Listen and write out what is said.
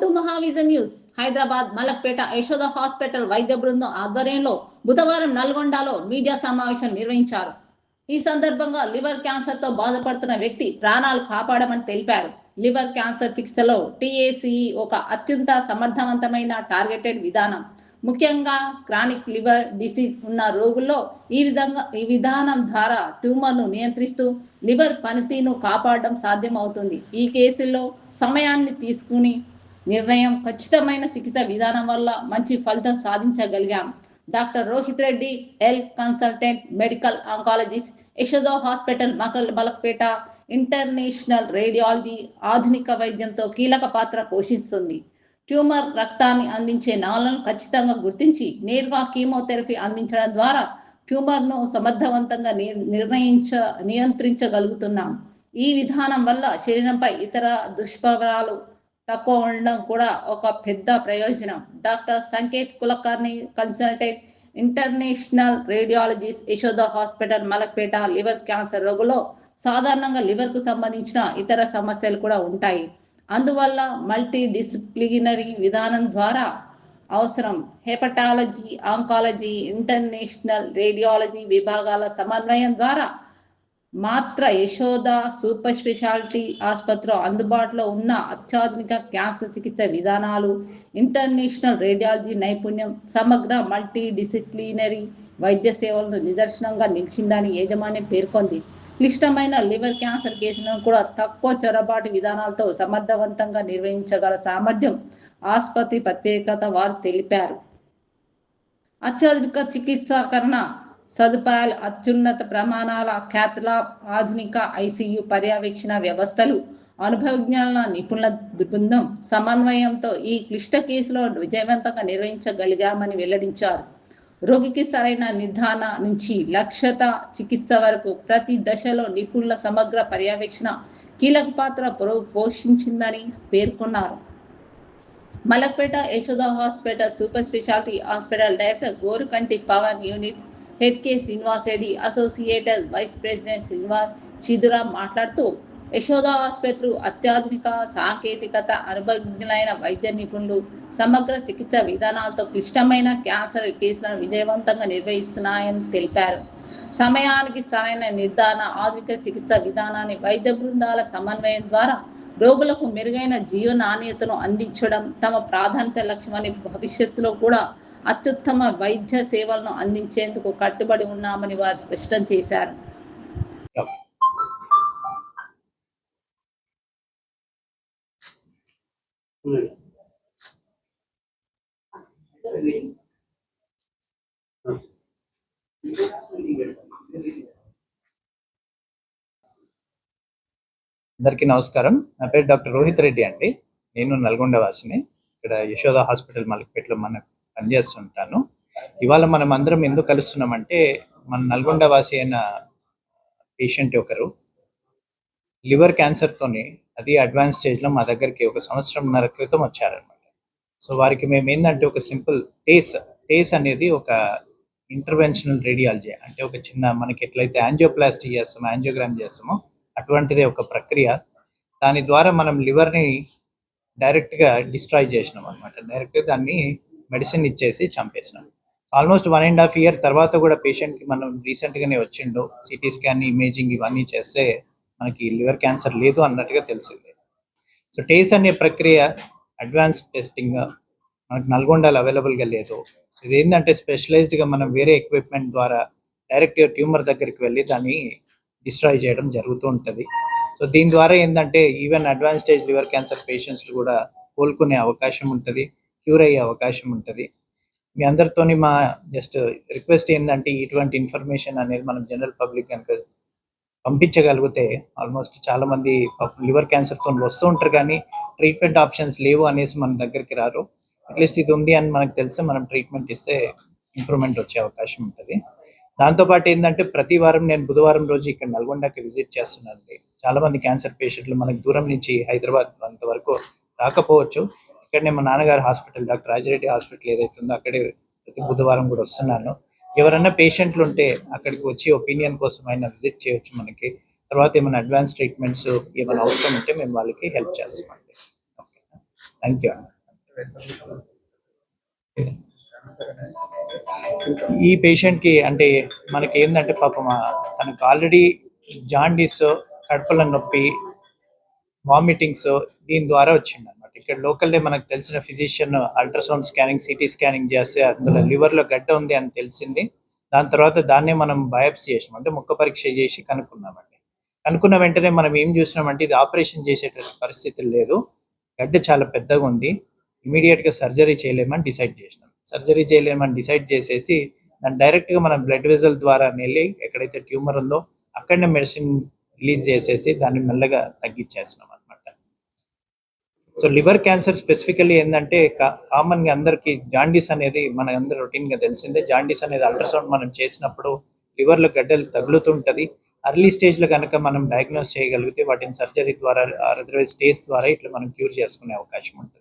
Welcome to Mahavision news. Hyderabad Malakpet Yashoda hospital వైద్య బృందం ఆధ్వర్యంలో బుధవారం నల్గొండలో మీడియా సమావేశం నిర్వహించారు. ఈ సందర్భంగా లివర్ క్యాన్సర్ తో బాధపడుతున్న వ్యక్తి ప్రాణాలు కాపాడమని తెలిపారు. లివర్ క్యాన్సర్ చికిత్సలో టీఏసీఈ ఒక అత్యంత సమర్థవంతమైన టార్గెటెడ్ విధానం. ముఖ్యంగా క్రానిక్ లివర్ డిసీజ్ ఉన్న రోగుల్లో ఈ విధానం ద్వారా ట్యూమర్ను నియంత్రిస్తూ లివర్ పనితీరును కాపాడడం సాధ్యమవుతుంది. ఈ కేసుల్లో సమయాన్ని తీసుకుని నిర్ణయం ఖచ్చితమైన చికిత్స విధానం వల్ల మంచి ఫలితం సాధించగలిగాం. డాక్టర్ రోహిత్ రెడ్డి, ఎల్ consultant medical oncologist, Yashoda hospital Malakpet, international radiology ఆధునిక వైద్యంతో కీలక పాత్ర పోషిస్తుంది. ట్యూమర్ రక్తాన్ని అందించే నాళాలను ఖచ్చితంగా గుర్తించి నేరుగా కీమోథెరపీ అందించడం ద్వారా ట్యూమర్ను సమర్థవంతంగా నియంత్రించగలుగుతున్నాం. ఈ విధానం వల్ల శరీరంపై ఇతర దుష్ప్రభావాలు తక్కువ ఉండడం కూడా ఒక పెద్ద ప్రయోజనం. Doctor Sanket Kulkarni, consultant, international radiologist, Yashoda hospital Malakpet. Liver cancer రోగులో సాధారణంగా లివర్కు సంబంధించిన ఇతర సమస్యలు కూడా ఉంటాయి. అందువల్ల మల్టీ డిసిప్లినరీ విధానం ద్వారా అవసరం హెపటాలజీ, ఆంకాలజీ, ఇంటర్నేషనల్ రేడియాలజీ విభాగాల సమన్వయం ద్వారా మాత్ర యశోద సూపర్ స్పెషాలిటీ ఆసుపత్రిలో అందుబాటులో ఉన్న అత్యాధునిక క్యాన్సర్ చికిత్స విధానాలు, ఇంటర్నేషనల్ రేడియాలజీ నైపుణ్యం, సమగ్ర మల్టీ డిసిప్లినరీ వైద్య సేవలను నిదర్శనంగా నిలిచిందని యాజమాన్యం పేర్కొంది. క్లిష్టమైన లివర్ క్యాన్సర్ కేసులను కూడా తక్కువ చొరబాటు విధానాలతో సమర్థవంతంగా నిర్వహించగల సామర్థ్యం ఆసుపత్రి ప్రత్యేకత వారు తెలిపారు. అత్యాధునిక చికిత్సాకరణ సదుపాయాలు, అత్యున్నత ప్రమాణాల క్యాథ్లాబ్, ఆధునిక ఐసీయూ పర్యవేక్షణ వ్యవస్థలు, అనుభవజ్ఞాన నిపుణుల బృందం సమన్వయంతో ఈ క్లిష్ట కేసులో విజయవంతంగా నిర్వహించగలిగామని వెల్లడించారు. రోగికి సరైన నిర్ధారణ నుంచి లక్ష్యత చికిత్స వరకు ప్రతి దశలో నిపుణుల సమగ్ర పర్యవేక్షణ కీలక పాత్ర పోషించిందని పేర్కొన్నారు. Malakpet Yashoda hospital super speciality hospital director Gorukanti Pavan, unit head K Srinivas Reddy, associate vice president Srinivas Chidura మాట్లాడుతూ యశోద హాస్పిటల్ అత్యాధునిక సాంకేతికత, అనుభవజ్ఞులైన వైద్య నిపుణులు, సమగ్ర చికిత్స విధానాలతో క్లిష్టమైన క్యాన్సర్ కేసులను విజయవంతంగా నిర్వహిస్తున్నాయని తెలిపారు. సమయానికి సరైన నిర్ధారణ, ఆధునిక చికిత్స విధానాన్ని వైద్య బృందాల సమన్వయం ద్వారా రోగులకు మెరుగైన జీవ నాణ్యతను అందించడం తమ ప్రాధాన్యత లక్ష్యమని, భవిష్యత్తులో కూడా అత్యుత్తమ వైద్య సేవలను అందించేందుకు కట్టుబడి ఉన్నామని వారు స్పష్టం చేశారు. అందరికీ నమస్కారం. నా పేరు డాక్టర్ రోహిత్ రెడ్డి అండి. నేను నల్గొండ వాసిని. ఇక్కడ యశోద హాస్పిటల్ మలక్పేటలో పనిచేస్తుంటాను. ఇవాళ మనం అందరం ఎందుకు కలుస్తున్నామంటే, మన నల్గొండ వాసి అయిన పేషెంట్ ఒకరు లివర్ క్యాన్సర్తోని, అది అడ్వాన్స్ స్టేజ్లో మా దగ్గరికి 1 సంవత్సరంన్నర క్రితం వచ్చారనమాట. సో వారికి మేము ఏంటంటే ఒక సింపుల్ టేస్ అనేది ఒక ఇంటర్వెన్షనల్ రేడియాలజీ, అంటే ఒక చిన్న మనకి ఎట్లయితే యాంజియోప్లాస్టీ చేస్తామో, యాంజియోగ్రామ్ చేస్తామో అటువంటిదే ఒక ప్రక్రియ. దాని ద్వారా మనం లివర్ని డైరెక్ట్గా డిస్ట్రాయ్ చేసినాం అనమాట. డైరెక్ట్గా దాన్ని మెడిసిన్ ఇచ్చేసి చంపేసినాం. ఆల్మోస్ట్ 1.5 year తర్వాత కూడా పేషెంట్కి మనం రీసెంట్గానే వచ్చిండు. సిటీ స్కాన్, ఇమేజింగ్ ఇవన్నీ చేస్తే మనకి లివర్ క్యాన్సర్ లేదు అన్నట్టుగా తెలిసింది. సో టేస్ అనే ప్రక్రియ అడ్వాన్స్ టెస్టింగ్ మనకు నల్గొండలో అవైలబుల్గా లేదు. సో ఇది ఏంటంటే స్పెషలైజ్డ్గా మనం వేరే ఎక్విప్మెంట్ ద్వారా డైరెక్ట్గా ట్యూమర్ దగ్గరికి వెళ్ళి దాన్ని డిస్ట్రాయ్ చేయడం జరుగుతూ ఉంటుంది. సో దీని ద్వారా ఏంటంటే even advance stage liver cancer patients కూడా కోలుకునే అవకాశం ఉంటుంది, క్యూర్ అయ్యే అవకాశం ఉంటుంది. మీ అందరితోని మా జస్ట్ రిక్వెస్ట్ ఏంటంటే, ఇటువంటి ఇన్ఫర్మేషన్ అనేది మనం జనరల్ పబ్లిక్ కనుక పంపించగలిగితే, ఆల్మోస్ట్ చాలామంది లివర్ క్యాన్సర్తో వస్తూ ఉంటారు కానీ ట్రీట్మెంట్ ఆప్షన్స్ లేవు అనేసి మన దగ్గరికి రారు. అట్లీస్ట్ ఇది ఉంది అని మనకు తెలిస్తే మనం ట్రీట్మెంట్ ఇస్తే ఇంప్రూవ్మెంట్ వచ్చే అవకాశం ఉంటుంది. దాంతోపాటు ఏంటంటే, ప్రతి వారం నేను బుధవారం రోజు ఇక్కడ నల్గొండకి విజిట్ చేస్తున్నానండి. చాలామంది క్యాన్సర్ పేషెంట్లు మనకు దూరం నుంచి హైదరాబాద్ అంతవరకు రాకపోవచ్చు. ఇక్కడనే మా నాన్నగారు హాస్పిటల్, డాక్టర్ రాజిరెడ్డి హాస్పిటల్ ఏదైతే ఉందో అక్కడే ప్రతి బుధవారం కూడా వస్తున్నాను. ఎవరైనా పేషెంట్లు ఉంటే అక్కడికి వచ్చి ఒపీనియన్ కోసం అయినా విజిట్ చేయొచ్చు. మనకి తర్వాత ఏమైనా అడ్వాన్స్ ట్రీట్మెంట్స్ ఏమైనా అవసరం ఉంటే మేము వాళ్ళకి హెల్ప్ చేస్తామండి. ఓకే, థ్యాంక్ యూ అండి. ఈ పేషెంట్ కి అంటే మనకి ఏంటంటే పాపం తనకు ఆల్రెడీ జాండీస్, కడుపులో నొప్పి, వామిటింగ్స్ దీని ద్వారా వచ్చింది అనమాట. ఇక్కడ లోకల్లే మనకు తెలిసిన physician ultrasound scanning, city scanning చేస్తే అందులో లివర్ లో గడ్డ ఉంది అని తెలిసింది. దాని తర్వాత దాన్నే మనం బయాప్సీ చేసినాం, అంటే ముక్క పరీక్ష చేసి కనుక్కున్నామండి. కనుక్కున్న వెంటనే మనం ఏం చూసినామంటే ఇది ఆపరేషన్ చేసేటువంటి పరిస్థితి లేదు, గడ్డ చాలా పెద్దగా ఉంది, ఇమీడియట్ గా సర్జరీ చేయలేమని డిసైడ్ చేసినాం. సర్జరీ చేయలేమని డిసైడ్ చేసేసి దాన్ని డైరెక్ట్ గా మనం బ్లడ్ వెజల్ ద్వారా వెళ్ళి ఎక్కడైతే ట్యూమర్ ఉందో అక్కడనే మెడిసిన్ రిలీజ్ చేసేసి దాన్ని మెల్లగా తగ్గించేస్తున్నాం అనమాట. సో లివర్ క్యాన్సర్ స్పెసిఫికల్లీ ఏంటంటే కామన్ గా అందరికి జాండీస్ అనేది మన అందరూ రొటీన్ గా తెలిసిందే. జాండీస్ అనేది అల్ట్రాసౌండ్ మనం చేసినప్పుడు లివర్ లో గడ్డలు తగులుతుంటది. అర్లీ స్టేజ్ లో కనుక మనం డయాగ్నోస్ చేయగలిగితే వాటిని సర్జరీ ద్వారా అదర్వైజ్ స్టేజ్ ద్వారా ఇట్లా మనం క్యూర్ చేసుకునే అవకాశం ఉంటుంది.